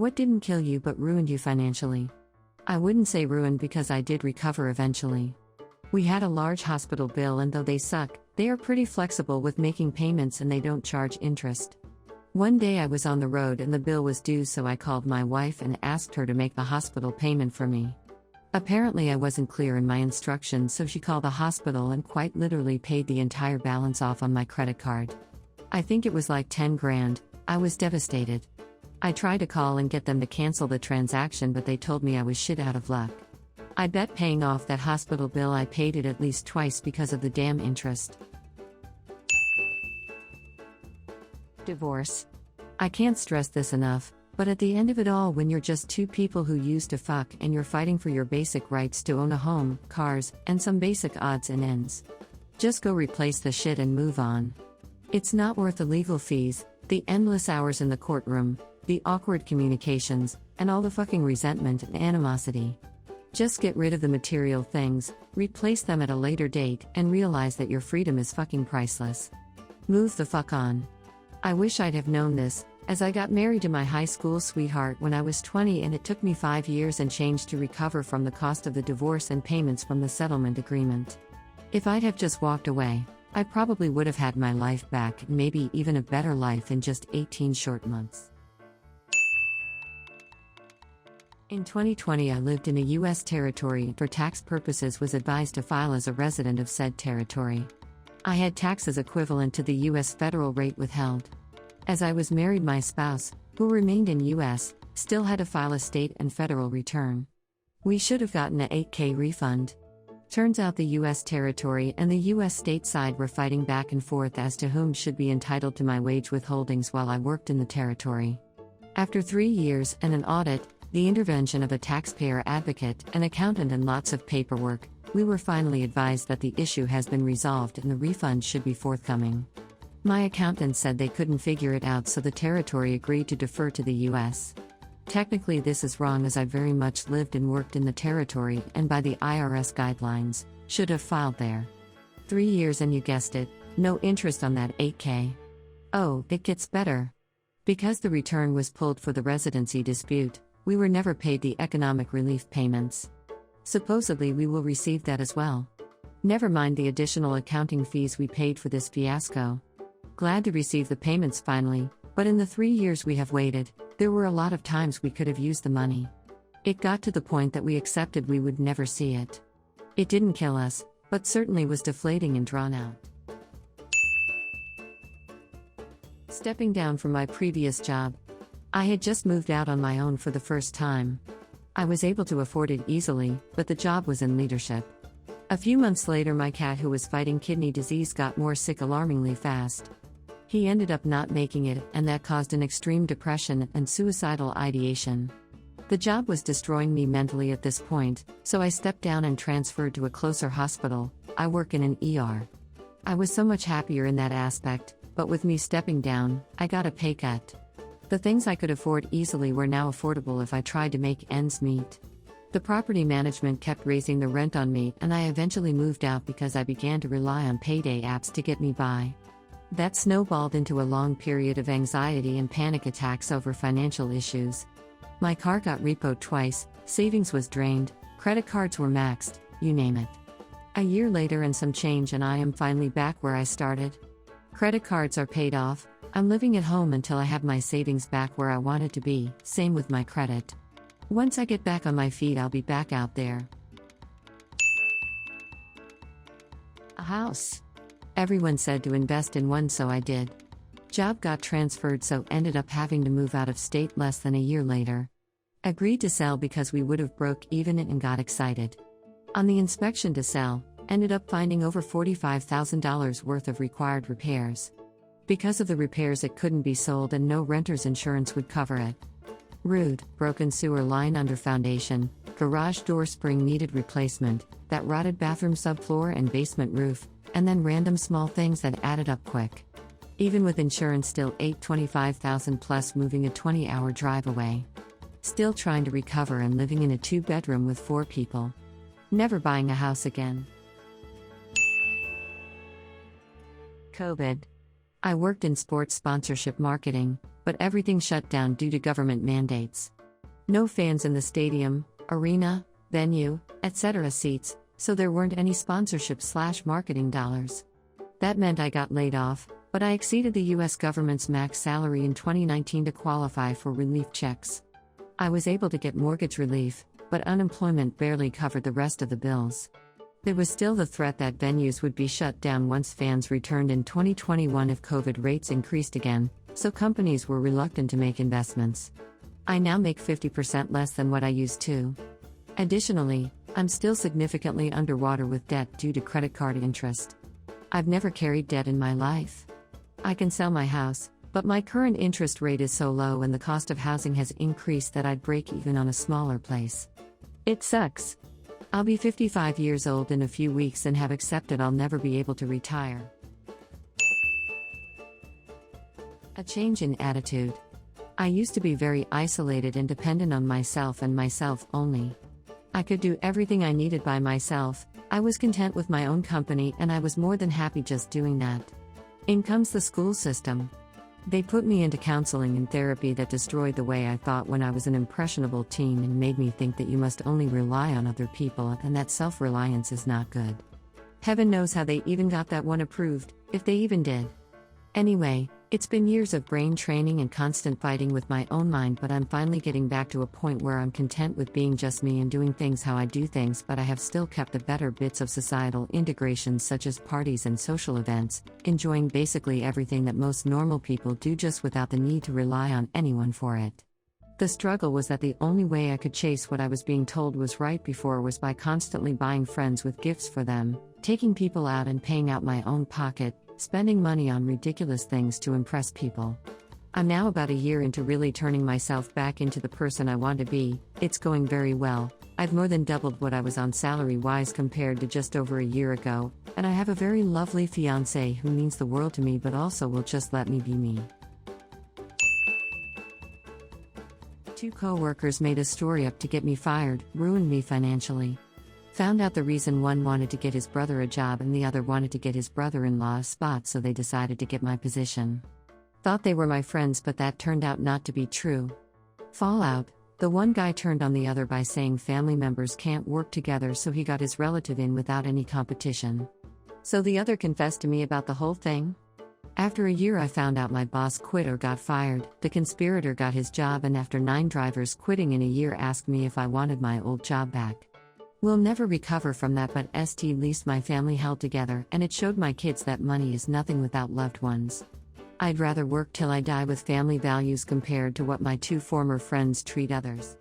What didn't kill you but ruined you financially? I wouldn't say ruined because I did recover eventually. We had a large hospital bill, and though they suck, they are pretty flexible with making payments and they don't charge interest. One day I was on the road and the bill was due, so I called my wife and asked her to make the hospital payment for me. Apparently I wasn't clear in my instructions, so she called the hospital and quite literally paid the entire balance off on my credit card. I think it was like 10 grand. I was devastated. I tried to call and get them to cancel the transaction, but they told me I was shit out of luck. I bet paying off that hospital bill I paid it at least twice because of the damn interest. Divorce. I can't stress this enough, but at the end of it all, when you're just two people who used to fuck and you're fighting for your basic rights to own a home, cars, and some basic odds and ends, just go replace the shit and move on. It's not worth the legal fees, the endless hours in the courtroom, the awkward communications, and all the fucking resentment and animosity. Just get rid of the material things, replace them at a later date, and realize that your freedom is fucking priceless. Move the fuck on. I wish I'd have known this, as I got married to my high school sweetheart when I was 20, and it took me 5 years and change to recover from the cost of the divorce and payments from the settlement agreement. If I'd have just walked away, I probably would have had my life back, maybe even a better life in just 18 short months. In 2020, I lived in a U.S. territory and for tax purposes was advised to file as a resident of said territory. I had taxes equivalent to the U.S. federal rate withheld. As I was married, my spouse, who remained in U.S., still had to file a state and federal return. We should have gotten a $8,000 refund. Turns out the U.S. territory and the U.S. state side were fighting back and forth as to whom should be entitled to my wage withholdings while I worked in the territory. After 3 years and an audit, the intervention of a taxpayer advocate, an accountant, and lots of paperwork, we were finally advised that the issue has been resolved and the refund should be forthcoming. My accountant said they couldn't figure it out, so the territory agreed to defer to the U.S. Technically this is wrong, as I very much lived and worked in the territory and by the IRS guidelines, should have filed there. 3 years and you guessed it, no interest on that $8,000. Oh, it gets better. Because the return was pulled for the residency dispute, we were never paid the economic relief payments. Supposedly we will receive that as well. Never mind the additional accounting fees we paid for this fiasco. Glad to receive the payments finally, but in the 3 years we have waited, there were a lot of times we could have used the money. It got to the point that we accepted we would never see it. It didn't kill us, but certainly was deflating and drawn out. Stepping down from my previous job. I had just moved out on my own for the first time. I was able to afford it easily, but the job was in leadership. A few months later, my cat, who was fighting kidney disease, got more sick alarmingly fast. He ended up not making it, and that caused an extreme depression and suicidal ideation. The job was destroying me mentally at this point, so I stepped down and transferred to a closer hospital. I work in an ER. I was so much happier in that aspect, but with me stepping down, I got a pay cut. The things I could afford easily were now affordable if I tried to make ends meet. The property management kept raising the rent on me, and I eventually moved out because I began to rely on payday apps to get me by. That snowballed into a long period of anxiety and panic attacks over financial issues. My car got repoed twice, savings was drained, credit cards were maxed, you name it. A year later and some change, and I am finally back where I started. Credit cards are paid off. I'm living at home until I have my savings back where I want it to be, same with my credit. Once I get back on my feet, I'll be back out there. A house. Everyone said to invest in one, so I did. Job got transferred, so ended up having to move out of state less than a year later. Agreed to sell because we would have broke even and got excited. On the inspection to sell, ended up finding over $45,000 worth of required repairs. Because of the repairs, it couldn't be sold and no renter's insurance would cover it. Rude, broken sewer line under foundation, garage door spring needed replacement, that rotted bathroom subfloor and basement roof, and then random small things that added up quick. Even with insurance, still ate $25,000 plus, moving a 20-hour drive away. Still trying to recover and living in a 2-bedroom with 4 people. Never buying a house again. COVID. I worked in sports sponsorship marketing, but everything shut down due to government mandates. No fans in the stadium, arena, venue, etc. seats, so there weren't any sponsorship/marketing dollars. That meant I got laid off, but I exceeded the US government's max salary in 2019 to qualify for relief checks. I was able to get mortgage relief, but unemployment barely covered the rest of the bills. There was still the threat that venues would be shut down once fans returned in 2021 if COVID rates increased again, so companies were reluctant to make investments. I now make 50% less than what I used to. Additionally, I'm still significantly underwater with debt due to credit card interest. I've never carried debt in my life. I can sell my house, but my current interest rate is so low and the cost of housing has increased that I'd break even on a smaller place. It sucks. I'll be 55 years old in a few weeks and have accepted I'll never be able to retire. A change in attitude. I used to be very isolated and dependent on myself and myself only. I could do everything I needed by myself, I was content with my own company, and I was more than happy just doing that. In comes the school system. They put me into counseling and therapy that destroyed the way I thought when I was an impressionable teen and made me think that you must only rely on other people and that self-reliance is not good. Heaven knows how they even got that one approved, if they even did. Anyway, it's been years of brain training and constant fighting with my own mind, but I'm finally getting back to a point where I'm content with being just me and doing things how I do things, but I have still kept the better bits of societal integrations such as parties and social events, enjoying basically everything that most normal people do just without the need to rely on anyone for it. The struggle was that the only way I could chase what I was being told was right before was by constantly buying friends with gifts for them, taking people out and paying out my own pocket, spending money on ridiculous things to impress people. I'm now about a year into really turning myself back into the person I want to be. It's going very well. I've more than doubled what I was on salary-wise compared to just over a year ago, and I have a very lovely fiancé who means the world to me but also will just let me be me. 2 co-workers made a story up to get me fired, ruined me financially. Found out the reason one wanted to get his brother a job and the other wanted to get his brother-in-law a spot, so they decided to get my position. Thought they were my friends, but that turned out not to be true. Fallout: the one guy turned on the other by saying family members can't work together, so he got his relative in without any competition. So the other confessed to me about the whole thing. After a year I found out my boss quit or got fired, the conspirator got his job, and after 9 drivers quitting in a year asked me if I wanted my old job back. We'll never recover from that, but at least my family held together, and it showed my kids that money is nothing without loved ones. I'd rather work till I die with family values compared to what my 2 former friends treat others.